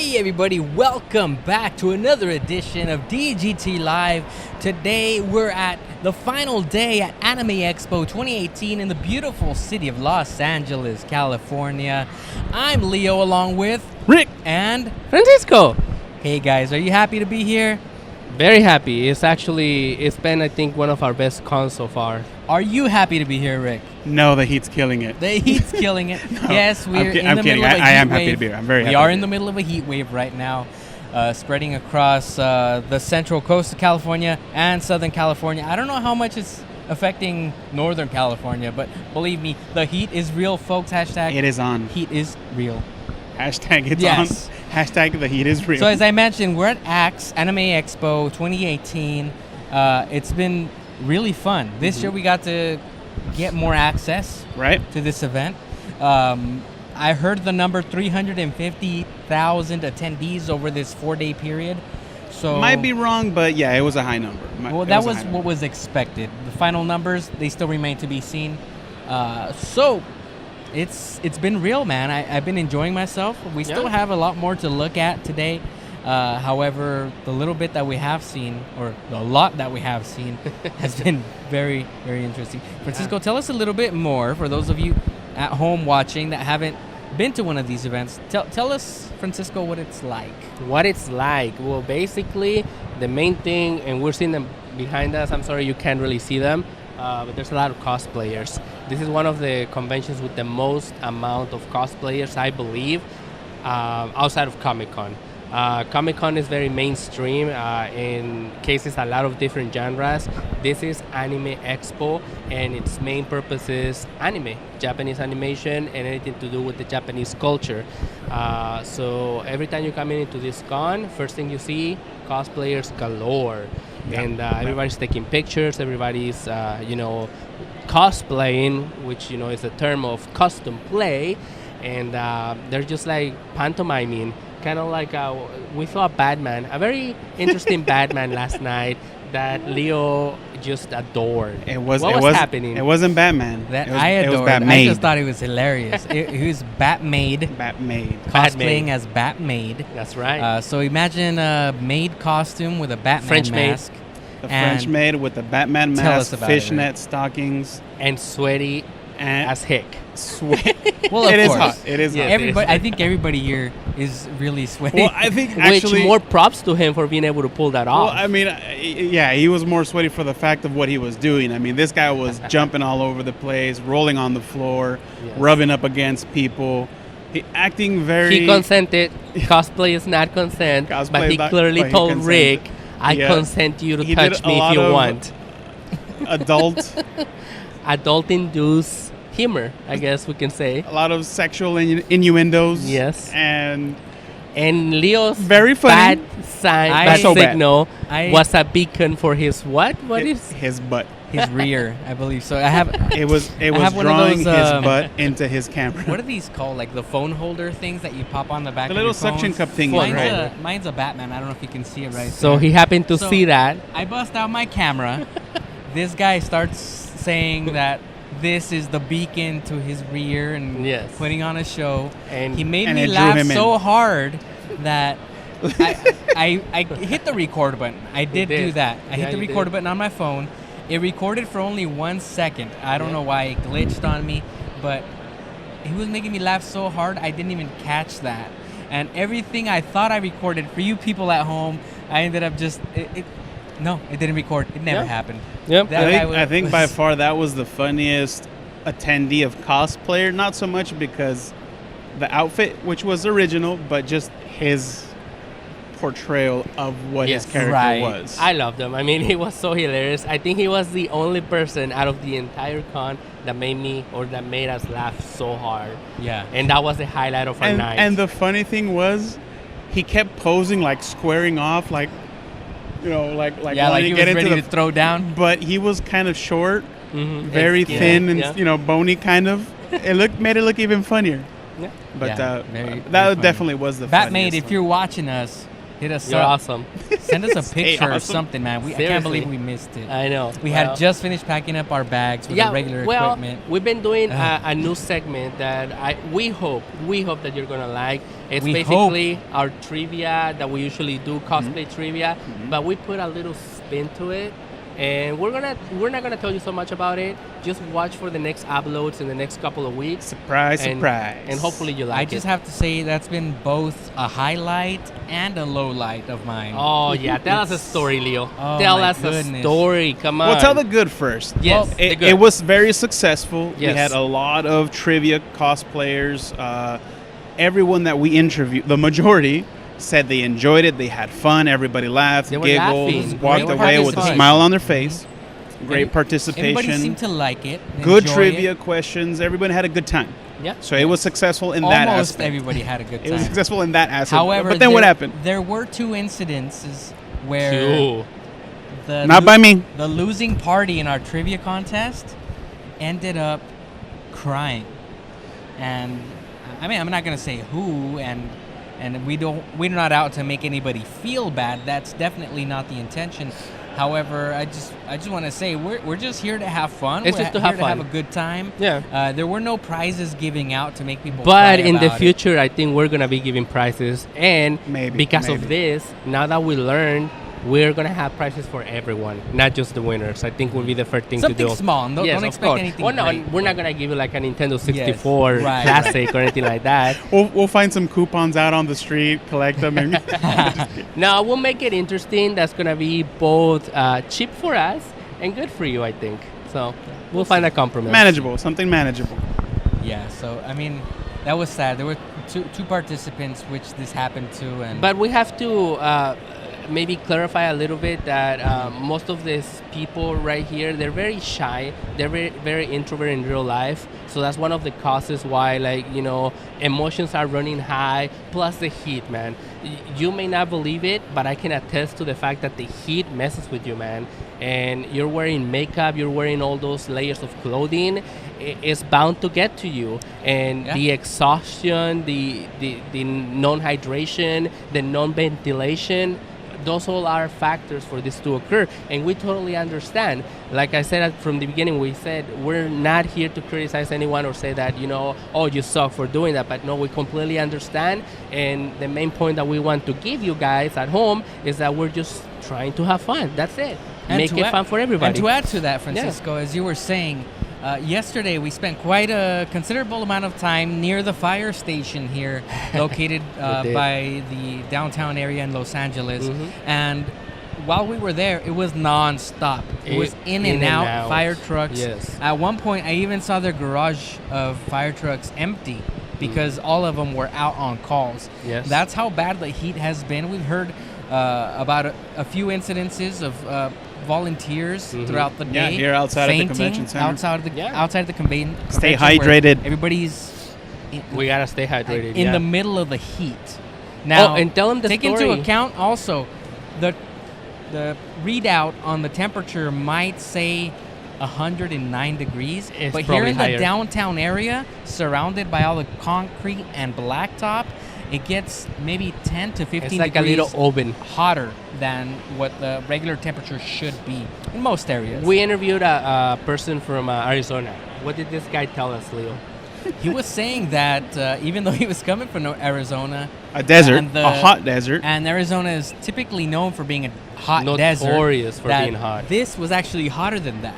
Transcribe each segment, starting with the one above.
Hey everybody, welcome back to another edition of DGT Live. Today we're at the final day at Anime Expo 2018 in the beautiful city of Los Angeles, California. I'm Leo along with Rick and Francisco. Hey guys, are you happy to be here? Very happy. It's been, I think, one of our best cons so far. Are you happy to be here, Rick? No, the heat's killing it. The heat's killing it. No, Yes, we're in I'm the kidding. middle of a I heat am wave. happy to be here. I'm very happy. We are to in be the middle of a heat wave right now, spreading across the central coast of California and Southern California. I don't know how much it's affecting Northern California, but believe me, the heat is real, folks. Hashtag It is on. heat is real. Hashtag it's Yes. on. Hashtag the heat is real. So as I mentioned, we're at AX Anime Expo 2018. It's been really fun. This year we got to get more access right? to this event. I heard the number 350,000 attendees over this 4-day period. So Might be wrong, but yeah, it was a high number. well, It that a was high what number. was expected. The final numbers, they still remain to be seen. So it's been real, man. I've been enjoying myself. We still have a lot more to look at today. However, the little bit that we have seen, or the lot that we have seen, has been very, very interesting. Francisco, tell us a little bit more for those of you at home watching that haven't been to one of these events. Tell us, Francisco, what it's like. What it's like? Well, basically, the main thing, and we're seeing them behind us. I'm sorry you can't really see them, but there's a lot of cosplayers. This is one of the conventions with the most amount of cosplayers, I believe, outside of Comic-Con. Comic-Con is very mainstream in cases a lot of different genres. This is Anime Expo, and its main purpose is anime, Japanese animation, and anything to do with the Japanese culture. So every time you come into this con, first thing you see, cosplayers galore. Yeah. And everybody's taking pictures, everybody's, cosplaying, which, is a term of custom play, and they're just like pantomiming. Kind of like we saw Batman, a very interesting Batman last night that Leo just adored. What was happening? It wasn't Batman. That it was, I it was adored. I Batmade. just thought it was hilarious. He was Batmade, Batmade. cosplaying as Batmade. That's right. So imagine a maid costume with a Batman French maid. mask. The And French maid with the Batman tell mask, us about it, fishnet Rick. stockings, And sweaty and as heck. sweat. Well, of It is course. hot. It is Yes. hot. Everybody, I think everybody here is really sweaty. Well, I think Which actually. more props to him for being able to pull that Well, off. I mean, yeah, he was more sweaty for the fact of what he was doing. I mean, this guy was jumping all over the place, rolling on the floor, Yes. rubbing up against people, acting very. He consented. Cosplay is not consent, Cosplay but is he not- clearly but he told consented. Rick, I Yeah. consent you to He touch did a me if lot you of- want. adult, Adult-induced humor, I guess we can say. a lot of sexual innuendos. Yes. And And Leo's Very funny. bad So bad. signal I- was a beacon for his what? What is? his butt. His rear, I believe. So I have. It was have one of drawing those, his butt into his camera. What are these called? Like the phone holder things that you pop on the back The of little your suction phones? cup thing, Mine's, right? mine's a Batman. I don't know if you can see it right So there. he happened to So- see that. I bust out my camera. This guy starts saying that this is the beacon to his rear and Yes. putting on a show. And He made And me it drew laugh him in. so hard that I hit the record button. I did did. do that. I Yeah, hit the you record did. button on my phone. It recorded for only 1 second. I don't know why it glitched on me, but he was making me laugh so hard I didn't even catch that. And everything I thought I recorded for you people at home, I ended up just no, it didn't record. It never Yeah. happened. Yep. That guy I think by was- far that was the funniest attendee of cosplayer. Not so much because the outfit, which was original, but just his portrayal of what Yes. his character Right. was. I loved him. I mean, he was so hilarious. I think he was the only person out of the entire con that made us laugh so hard. Yeah. And that was the highlight of our night. And the funny thing was, he kept posing like squaring off, like like yeah, like wanting he to was get into ready the. to throw down. But he was kind of short, Mhm. very And skinny. thin, and Yeah. bony, kind of. Made it look even funnier. Yeah. But Yeah, very that funny. definitely was the Batmade, funniest if one. you're watching us, hit us You're up. awesome. Send us a Stay picture or awesome. something, man. I can't Seriously. believe we missed it. I know. We Well, had just finished packing up our bags with the regular equipment. We've been doing Uh. a new segment that we hope that you're gonna like. It's We basically our trivia that we usually do, cosplay trivia, but we put a little spin to it. And we're not gonna tell you so much about it. Just watch for the next uploads in the next couple of weeks. Surprise, and, surprise. And hopefully you like it. I just have to say that's been both a highlight and a low light of mine. Oh yeah, tell us a story, Leo. Oh, tell my us goodness. a story. Come on. Well, tell the good first. Yes, Well, the good. it was very successful. We Yes. had a lot of trivia cosplayers. Everyone that we interviewed, the majority, said they enjoyed it. They had fun. Everybody laughed, They were giggled, laughing. walked Great away with a participation. smile on their face. Great Everybody participation. seemed to like it. Good enjoy trivia it. questions. Everybody had a good time. Yeah. So it was successful in that Almost aspect. everybody had a good It was time. successful in that aspect. However, but then what happened? There were two incidences where Two. the Not by me. the losing party in our trivia contest ended up crying, and I mean I'm not gonna say who, and we're not out to make anybody feel bad. That's definitely not the intention. However, I just want to say we're just here to have fun. It's we're just to here have to have fun. a good time. Yeah. There were no prizes giving out to make people. But cry in the about it. future, I think we're gonna be giving prizes, and Maybe, because of maybe. this, now that we learned, we're gonna have prizes for everyone, not just the winners. I think will be the first thing Something to do. small. Don't, Yes, don't of expect course. anything. Well, no, great, we're not but- gonna give you like a Nintendo 64 right, classic or anything like that. We'll find some coupons out on the street, collect them, and No, we'll make it interesting. That's gonna be both cheap for us and good for you, I think. So we'll find a compromise. manageable. Something manageable. Yeah, so I mean, that was sad. There were two participants which this happened to, and But we have to maybe clarify a little bit that most of these people right here, they're very shy. They're very, very introvert in real life. So that's one of the causes why, like, you know, emotions are running high, plus the heat, man. You may not believe it, but I can attest to the fact that the heat messes with you, man. And you're wearing makeup, you're wearing all those layers of clothing, it's bound to get to you. And Yeah. the exhaustion, the non-hydration, the non-ventilation, those all are factors for this to occur, and we totally understand. Like I said from the beginning, we said we're not here to criticize anyone or say that, you know, oh, you suck for doing that, but no, we completely understand. And the main point that we want to give you guys at home is that we're just trying to have fun. That's it. And Make to it add- fun for everybody. And to add to that, Francisco, as you were saying, yesterday we spent quite a considerable amount of time near the fire station here, located did. by the downtown area in Los Angeles. Mhm. And while we were there, it was non-stop. It was in and out, fire trucks. Yes. At one point, I even saw their garage of fire trucks empty because all of them were out on calls. Yes. That's how bad the heat has been. We've heard about a few incidences of volunteers throughout the Yeah, day. here outside of the fainting convention center. Outside the convention. Stay where hydrated. Everybody's We gotta stay hydrated. in yeah. the middle of the heat. Now, and tell them the take story. into account also the readout on the temperature might say 109 degrees, It's but here probably in the higher. downtown area, surrounded by all the concrete and blacktop, it gets maybe 10 to 15 It's like a degrees little oven. hotter than what the regular temperature should be in most areas. We interviewed a person from Arizona. What did this guy tell us, Leo? He was saying that even though he was coming from Arizona, A desert, and a hot desert. and Arizona is typically known for being a hot desert, Notorious for that being hot. This was actually hotter than that.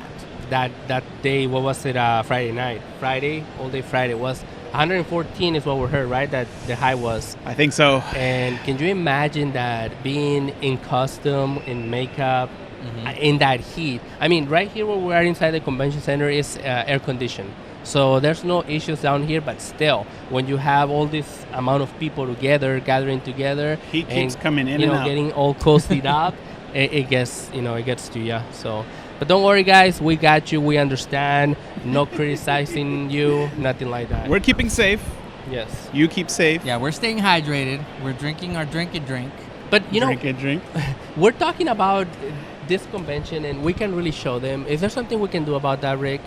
That day, what was it? Friday night. Friday, all day Friday was 114 is what we heard, right? That the high was. I think so. And can you imagine that being in costume, in makeup, in that heat? I mean, right here where we are inside the convention center is air conditioned. So there's no issues down here, but still, when you have all this amount of people together, gathering together, Heat keeps and, coming in you know, and out. getting all coasted up, it gets, it gets to you. So, but don't worry, guys, we got you. We understand. No criticizing you, nothing like that. We're keeping safe. Yes, You keep safe. Yeah, we're staying hydrated. We're drinking our drink. but Drink it, drink. we're talking about this convention, and we can really show them. Is there something we can do about that, Rick?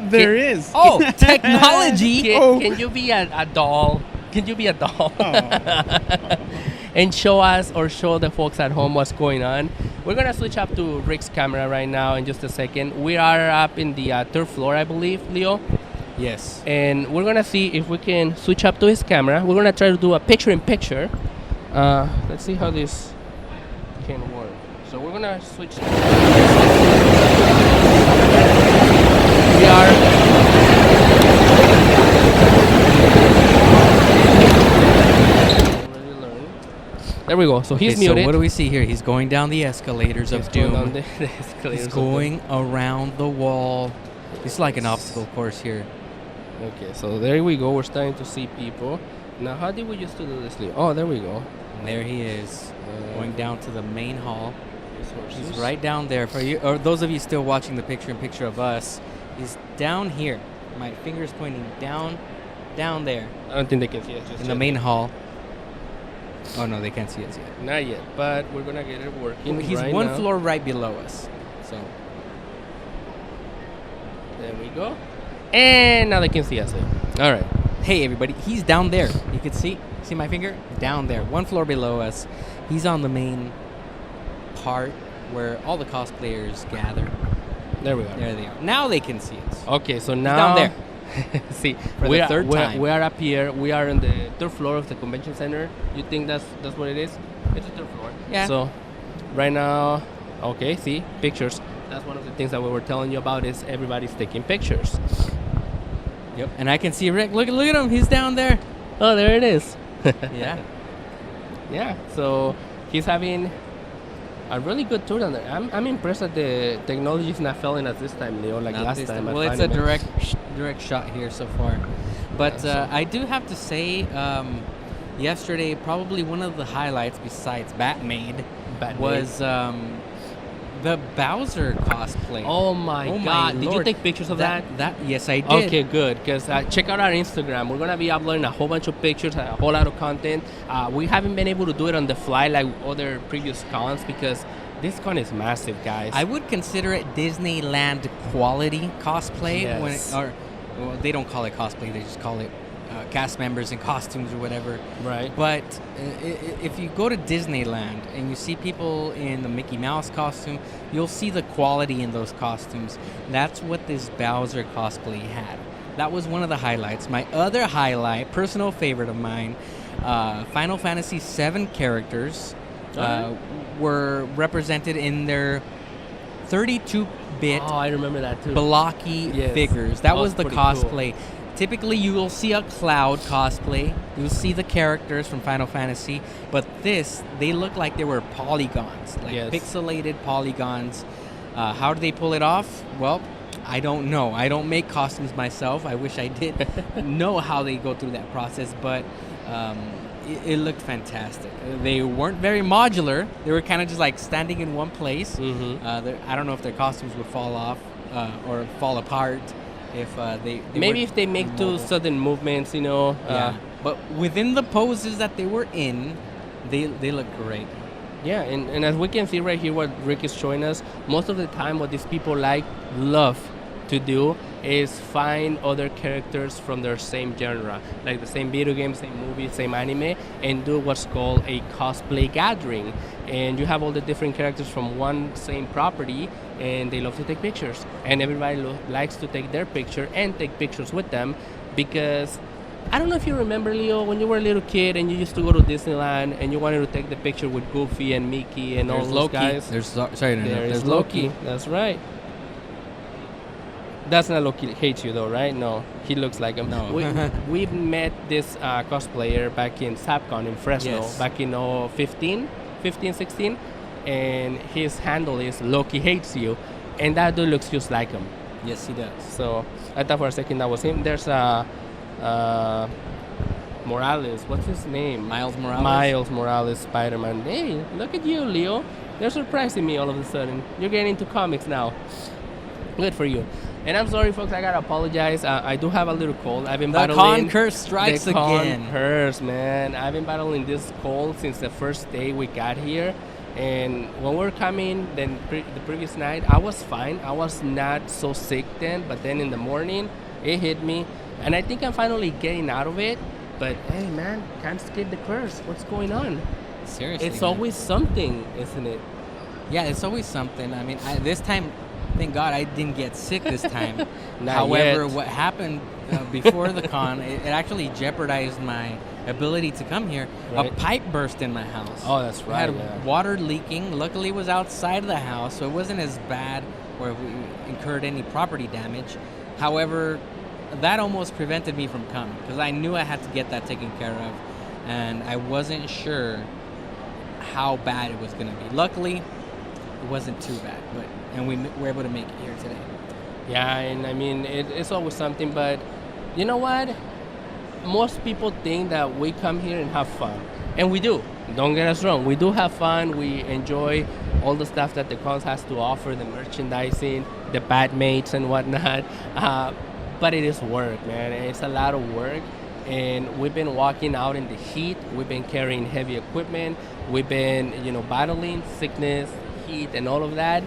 There is. Oh, technology! Can you be a doll? Can you be a doll? And show us or show the folks at home what's going on. We're gonna switch up to Rick's camera right now in just a second. We are up in the third floor, I believe, Leo. Yes. And we're gonna see if we can switch up to his camera. We're gonna try to do a picture-in-picture. Let's see how this can work. So we're gonna switch. We are. There we go. So he's Okay, muted. so what do we see here? He's going down the escalators He's of going doom. down the escalators He's of doom. going around the wall. It's like an obstacle course here. Okay, so there we go. We're starting to see people. Now, how did we used to do this, Leo? Oh, there we go. And there he is, going down to the main hall. These horses. He's right down there. For you, or those of you still watching the picture-in-picture of us, he's down here. My finger's pointing down there I don't think they can see us just in the yet. main hall. Oh no, they can't see us yet. Not yet, but we're gonna get it working. He's right one now. floor right below us. So There we go. And now they can see us. All right. hey, everybody, he's down there. You can see my finger down there, one floor below us. He's on the main part where all the cosplayers gather. There we go. There they are. Now they can see us. Okay, so He's now down there. see, For the third time. we are up here. We are on the third floor of the convention center. You think that's what it is? It's the third floor. Yeah. So right now, okay, see pictures. That's one of the things that we were telling you about is everybody's taking pictures. Yep. And I can see Rick. Look at him. He's down there. Oh, there it is. Yeah. Yeah. So he's having a really good tour down there. I'm impressed that the technology is not failing us this time, Leo. Like Not last this time. Well, it's a direct shot here so far. But I do have to say, yesterday probably one of the highlights besides Batmaid was the Bowser cosplay. Oh my God! Did you Lord. take pictures of that? Yes, I did. Okay, good. Because check out our Instagram. We're gonna be uploading a whole bunch of pictures, a whole lot of content. We haven't been able to do it on the fly like other previous cons because this con is massive, guys. I would consider it Disneyland quality cosplay. Yes. Well, they don't call it cosplay; they just call it cast members in costumes or whatever. Right. But if you go to Disneyland and you see people in the Mickey Mouse costume, you'll see the quality in those costumes. That's what this Bowser cosplay had. That was one of the highlights. My other highlight, personal favorite of mine, Final Fantasy VII characters were represented in their 32-bit Oh, I remember that too. blocky Yes. figures. That was the pretty cool. cosplay. Typically, you will see a Cloud cosplay. You'll see the characters from Final Fantasy, but they look like they were polygons, like Yes. pixelated polygons. How do they pull it off? Well, I don't know. I don't make costumes myself. I wish I did know how they go through that process, but it looked fantastic. They weren't very modular. They were kind of just like standing in one place. Mm-hmm. I don't know if their costumes would fall off or fall apart if they Maybe were if they make too mobile. sudden movements, you know. Yeah, but within the poses that they were in, they look great. Yeah, and as we can see right here, what Rick is showing us, most of the time what these people love to do is find other characters from their same genre, like the same video game, same movie, same anime, and do what's called a cosplay gathering. And you have all the different characters from one same property, and they love to take pictures. And everybody likes to take their picture and take pictures with them because I don't know if you remember, Leo, when you were a little kid and you used to go to Disneyland and you wanted to take the picture with Goofy and Mickey and all those guys. There's Loki. That's right. That's not Loki hates you though, right? No, he looks like him. No. We've met this cosplayer back in Sapcon in Fresno Yes. back in 15, 16, and his handle is Loki hates you, and that dude looks just like him. Yes, he does. So I thought for a second that was him. There's Morales. What's his name? Miles Morales. Miles Morales, Spider-Man. Hey, look at you, Leo. They're surprising me all of a sudden. You're getting into comics now. Good for you. And I'm sorry, folks. I gotta apologize. I do have a little cold. I've been The battling. con curse strikes the con again. curse, man. I've been battling this cold since the first day we got here. And when we're coming, then the previous night, I was fine. I was not so sick then. But then in the morning, it hit me, and I think I'm finally getting out of it. But hey, man, can't escape the curse. What's going on? Seriously, It's man. always something, isn't it? Yeah, it's always something. I mean, this time, Thank God I didn't get sick this time. Not However, yet. what happened before the con, it actually jeopardized my ability to come here. Right. A pipe burst in my house. Oh, that's We right. had yeah. water leaking. Luckily, it was outside of the house, so it wasn't as bad where we incurred any property damage. However, that almost prevented me from coming because I knew I had to get that taken care of, and I wasn't sure how bad it was going to be. Luckily, it wasn't too bad, and we were able to make it here today. Yeah, and I mean, it's always something, but you know what? Most people think that we come here and have fun. And we do. Don't get us wrong. We do have fun. We enjoy all the stuff that the cons has to offer, the merchandising, the bad mates and whatnot. But it is work, man. It's a lot of work. And we've been walking out in the heat. We've been carrying heavy equipment. We've been, battling sickness, heat, and all of that.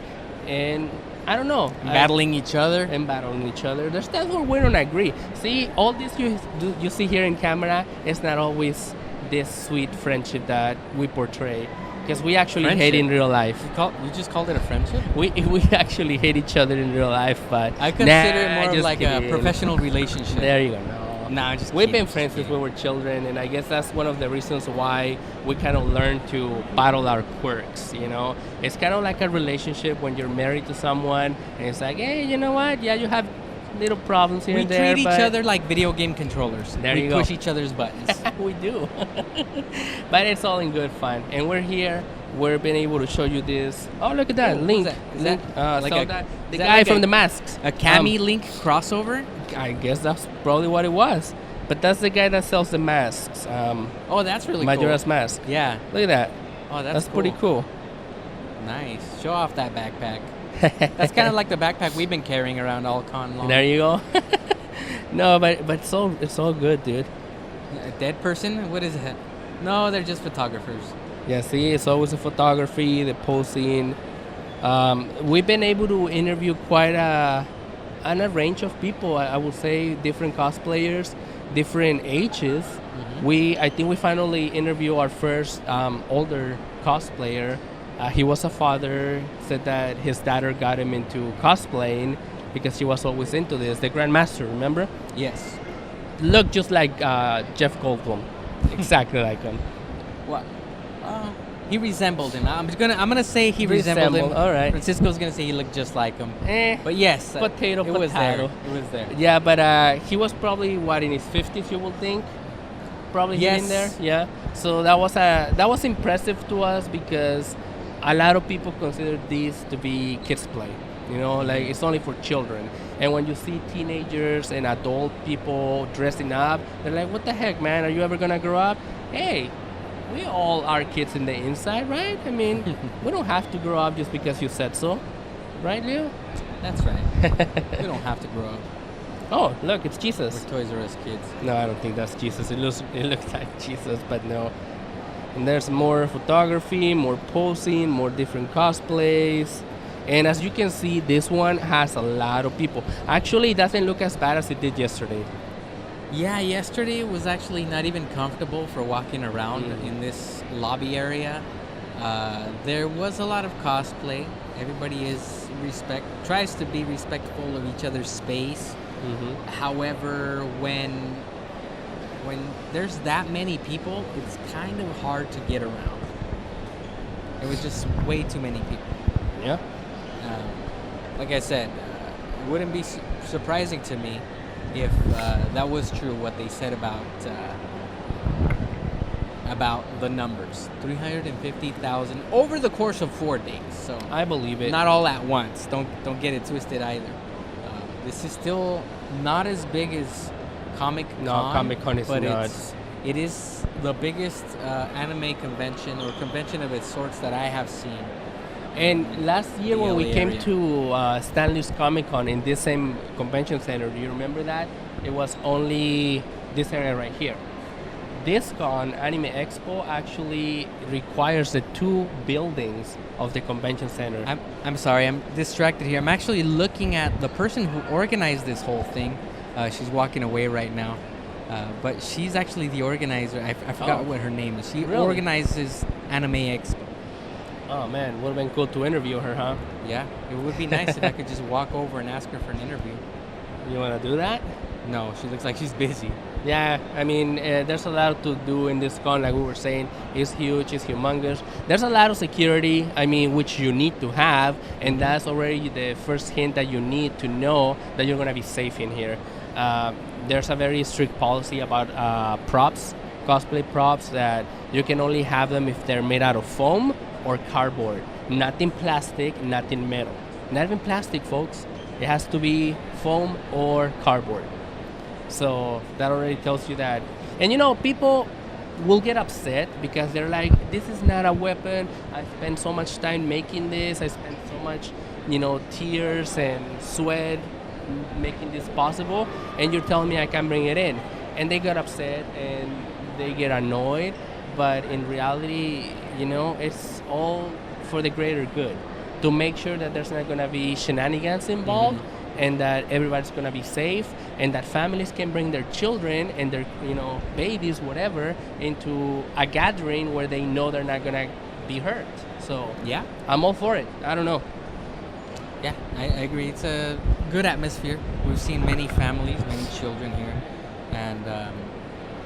And I don't know. Battling each other. And battling each other. There's times where we don't agree. See, all this you see here in camera is not always this sweet friendship that we portray. Because we actually hate in real life. You just called it a friendship? We actually hate each other in real life, but I consider it more of just like kidding. a professional relationship. There you go. No, Nah, just we've kidding, been friends just since we kidding. were children, and I guess that's one of the reasons why we kind of learn to battle our quirks. It's kind of like a relationship when you're married to someone, and it's like, hey, you know what? Yeah, you have little problems here We and there. treat each but other like video game controllers. There we you go. push each other's buttons. we do. But it's all in good fun, and we're here. We've been able to show you this. Oh, look at that, Oh, who's Link. that? Is Link, that like so a- that- the is that guy like from a- the masks. A Cammy Link crossover? I guess that's probably what it was. But that's the guy that sells the masks. Oh, that's really Majora's cool. Mask. Yeah. Look at that. Oh, That's pretty cool. Nice. Show off that backpack. That's kind of like the backpack we've been carrying around all con long. There you go. No, but it's all good, dude. A dead person? What is it? No, they're just photographers. Yeah, see, it's always the photography, the posing. We've been able to interview quite a range of people. I would say different cosplayers, different ages. I think we finally interviewed our first older cosplayer. He was a father. Said that his daughter got him into cosplaying because he was always into this. The Grandmaster, remember? Yes. Looked just like Jeff Goldblum, exactly like him. What? He resembled him. I'm gonna say he resembled him. All right. Francisco's gonna say he looked just like him. But yes, Potato, it was there. potato. It was there. Yeah, but he was probably in his 50s, you would think. Probably Yes. in there. Yeah. So that was impressive to us because a lot of people consider this to be kids play. Like it's only for children. And when you see teenagers and adult people dressing up, they're like, "What the heck, man? Are you ever gonna grow up?" Hey, we all are kids in the inside, right? I mean, we don't have to grow up just because you said so, right, Leo? That's right. We don't have to grow up. Oh, look, it's Jesus. We're Toys R Us kids. No, I don't think that's Jesus. It looks like Jesus, but no. And there's more photography, more posing, more different cosplays. And as you can see, this one has a lot of people. Actually, it doesn't look as bad as it did yesterday. Yeah, yesterday was actually not even comfortable for walking around in this lobby area. There was a lot of cosplay. Everybody tries to be respectful of each other's space. However, when there's that many people, it's kind of hard to get around. It was just way too many people. Yeah. Like I said, it wouldn't be surprising to me if that was true what they said about the numbers. 350,000 over the course of 4 days. So I believe it. not all at once. Don't get it twisted either. This is still not as big as Comic-Con. No, Comic-Con is but not. it is the biggest anime convention or convention of its sorts that I have seen. And last year when we LA came area. to Stanley's Comic-Con in this same convention center, do you remember that? It was only this area right here. This con, Anime Expo, actually requires the two buildings of the convention center. I'm sorry, I'm distracted here. I'm actually looking at the person who organized this whole thing. She's walking away right now. But she's actually the organizer. I forgot what her name is. She Really? organizes Anime Expo. Oh man, would have been cool to interview her, huh? Yeah, it would be nice if I could just walk over and ask her for an interview. You want to do that? No, she looks like she's busy. Yeah, I mean, there's a lot to do in this con, like we were saying. It's huge, it's humongous. There's a lot of security, I mean, which you need to have, and that's already the first hint that you need to know that you're going to be safe in here. There's a very strict policy about props, cosplay props, that you can only have them if they're made out of foam or cardboard. Nothing plastic, nothing metal. Not even plastic, folks. It has to be foam or cardboard. So that already tells you that. And you know, people will get upset because they're like, this is not a weapon. I spent so much time making this. I spent so much, tears and sweat making this possible. And you're telling me I can't bring it in. And they get upset and they get annoyed. But in reality, it's all for the greater good. To make sure that there's not going to be shenanigans involved. Mm-hmm. And that everybody's going to be safe, and that families can bring their children and their babies, whatever, into a gathering where they know they're not going to be hurt. So yeah, I'm all for it. I don't know. Yeah, I agree. It's a good atmosphere. We've seen many families, many children here, and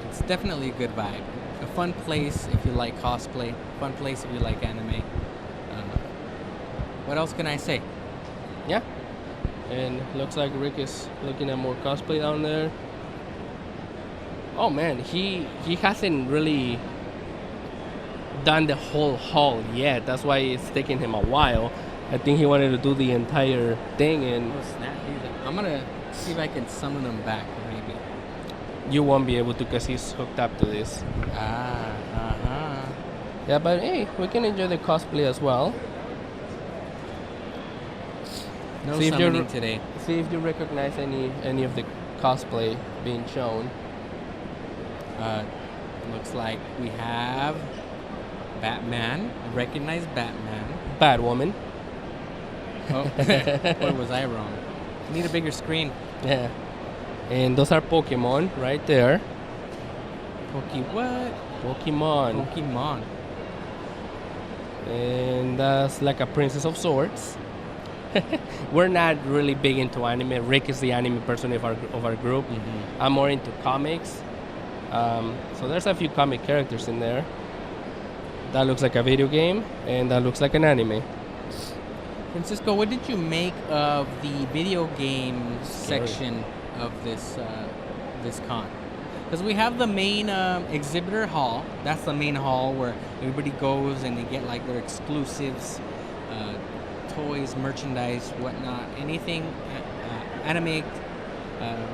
it's definitely a good vibe. A fun place if you like cosplay, fun place if you like anime. What else can I say? Yeah. And looks like Rick is looking at more cosplay down there. Oh man, he hasn't really done the whole haul yet. That's why it's taking him a while. I think he wanted to do the entire thing, and I'm gonna see if I can summon him back, maybe. You won't be able to because he's hooked up to this. Yeah, but hey, we can enjoy the cosplay as well. No summoning today. See if you recognize any of the cosplay being shown. Looks like we have Batman. I recognize Batman. Batwoman. Oh, or was I wrong? I need a bigger screen. Yeah. And those are Pokemon right there. Pokemon. Pokemon. And that's like a Princess of Swords. We're not really big into anime. Rick is the anime person of our group. Mm-hmm. I'm more into comics. So there's a few comic characters in there. That looks like a video game, and that looks like an anime. Francisco, what did you make of the video game section of this con? Because we have the main exhibitor hall. That's the main hall where everybody goes and they get like their exclusives. Toys, merchandise, whatnot, anything anime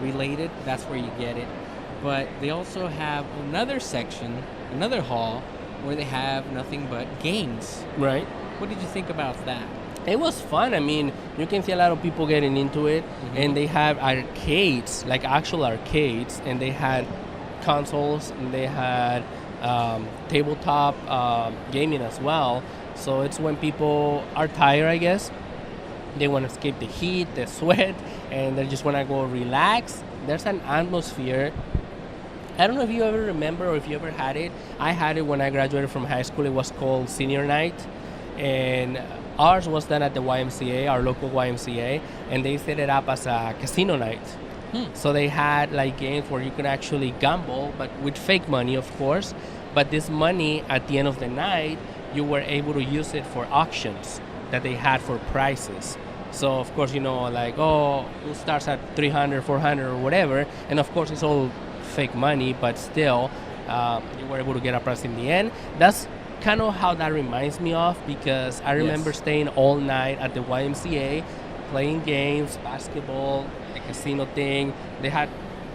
related, that's where you get it. But they also have another section, another hall, where they have nothing but games. Right. What did you think about that? It was fun. I mean, you can see a lot of people getting into it, mm-hmm. and they have arcades, like actual arcades, and they had consoles, and they had tabletop gaming as well. So it's when people are tired, I guess. They want to escape the heat, the sweat, and they just want to go relax. There's an atmosphere. I don't know if you ever remember or if you ever had it. I had it when I graduated from high school. It was called Senior Night. And ours was done at the YMCA, our local YMCA. And they set it up as a casino night. So they had like games where you could actually gamble, but with fake money, of course. But this money, at the end of the night, you were able to use it for auctions that they had for prices. So, of course, like, it starts at 300, 400 or whatever. And, of course, it's all fake money, but still, you were able to get a price in the end. That's kind of how that reminds me of, because I remember staying all night at the YMCA, playing games, basketball, the casino thing. They had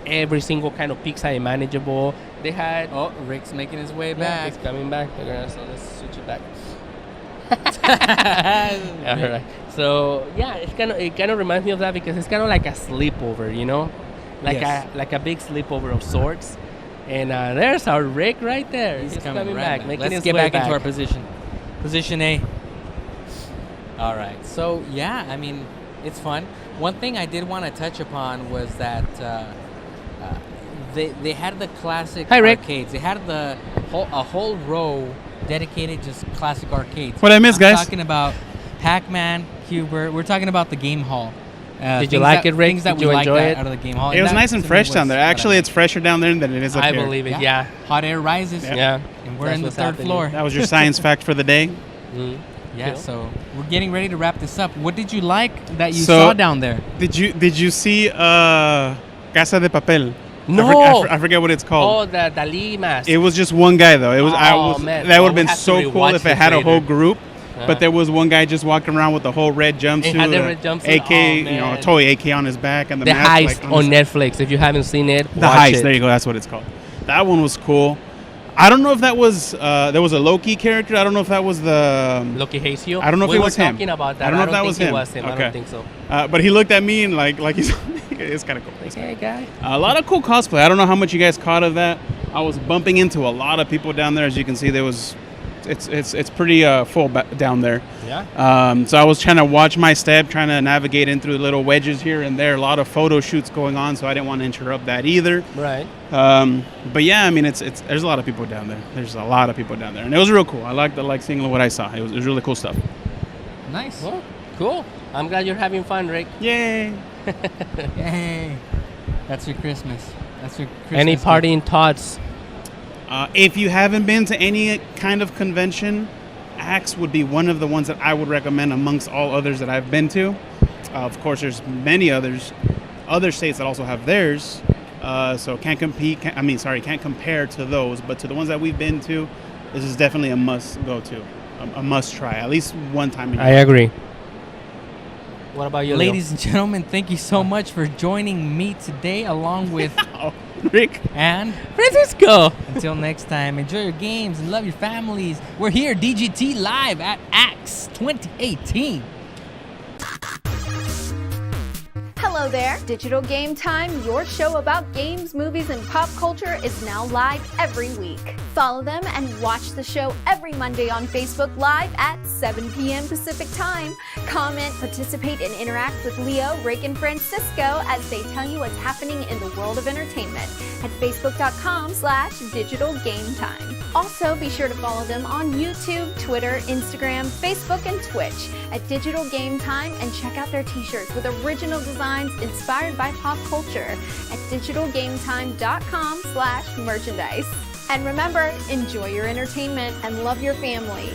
every single kind of pizza imaginable. They had... Oh, Rick's making his way back. He's coming back. So let's switch it back. All right. So yeah, it kind of reminds me of that, because it's kind of like a sleepover, like a big sleepover of sorts. And there's our Rick right there. He's coming right back. Let's get back into our position. Position A. All right. So yeah, I mean, it's fun. One thing I did want to touch upon was that they had the classic arcades. They had a whole row dedicated just classic arcades. What I miss, I'm guys? talking about Pac-Man, Hubert. We're talking about the game hall. Did you like it, Rick? Things that Did we you liked enjoy it? out of the game hall. It was that, nice and to me, fresh was down there. what I Actually, it's liked. fresher down there than it is up I here. believe it. Yeah. Hot air rises. Yeah. And we're That's in the what's third happening. floor. That was your science fact for the day. Mm. Yeah, Cool. so we're getting ready to wrap this up. What did you like that you So- saw down there? Did you see Casa de Papel? No. I forget what it's called. Oh, the Dali mask. It was just one guy though. It was Oh, man. that Oh, would have we been have to so cool rewatch if it this had a later. whole group. Uh-huh. But there was one guy just walking around with the whole red jumpsuit, had the red jumpsuit? AK, Oh, you know, a man. toy AK on his back, and the The mask, Heist like, on his- Netflix. If you haven't seen it, The watch Heist. it. There you go. That's what it's called. That one was cool. I don't know if that was there was a Loki character. I don't know if that was the Loki Hasio. I don't know if we it were was him. talking about that. I don't know if that think was it him. was him. I Okay. don't think so. but he looked at me and like he's it's kind of cool. Like, hey, guy. A lot of cool cosplay. I don't know how much you guys caught of that. I was bumping into a lot of people down there. As you can see, it's pretty full down there. Yeah. So I was trying to watch my step, trying to navigate in through little wedges here and there. A lot of photo shoots going on, so I didn't want to interrupt that either. Right. But yeah, I mean, it's there's a lot of people down there. There's a lot of people down there, and it was real cool. I like seeing what I saw. It was really cool stuff. Nice. Well, cool. I'm glad you're having fun, Rick. Yay! Yay. That's your Christmas. That's your Christmas. Any gift. partying thoughts? If you haven't been to any kind of convention, Axe would be one of the ones that I would recommend amongst all others that I've been to. Of course, there's many other states that also have theirs. So can't compare to those. But to the ones that we've been to, this is definitely a must go to, a must try, at least one time. In I agree. What about you, Leo? Ladies and gentlemen, thank you so much for joining me today, along with Rick. and Francisco. until next time, enjoy your games and love your families. We're here, DGT Live at AXE 2018. Hello there. Digital Game Time, your show about games, movies, and pop culture is now live every week. Follow them and watch the show every Monday on Facebook Live at 7 p.m. Pacific Time. Comment, participate, and interact with Leo, Rick, and Francisco as they tell you what's happening in the world of entertainment at facebook.com/digitalgametime. Also, be sure to follow them on YouTube, Twitter, Instagram, Facebook, and Twitch at Digital Game Time, and check out their t-shirts with original designs inspired by pop culture at digitalgametime.com/merchandise. And remember, enjoy your entertainment and love your family.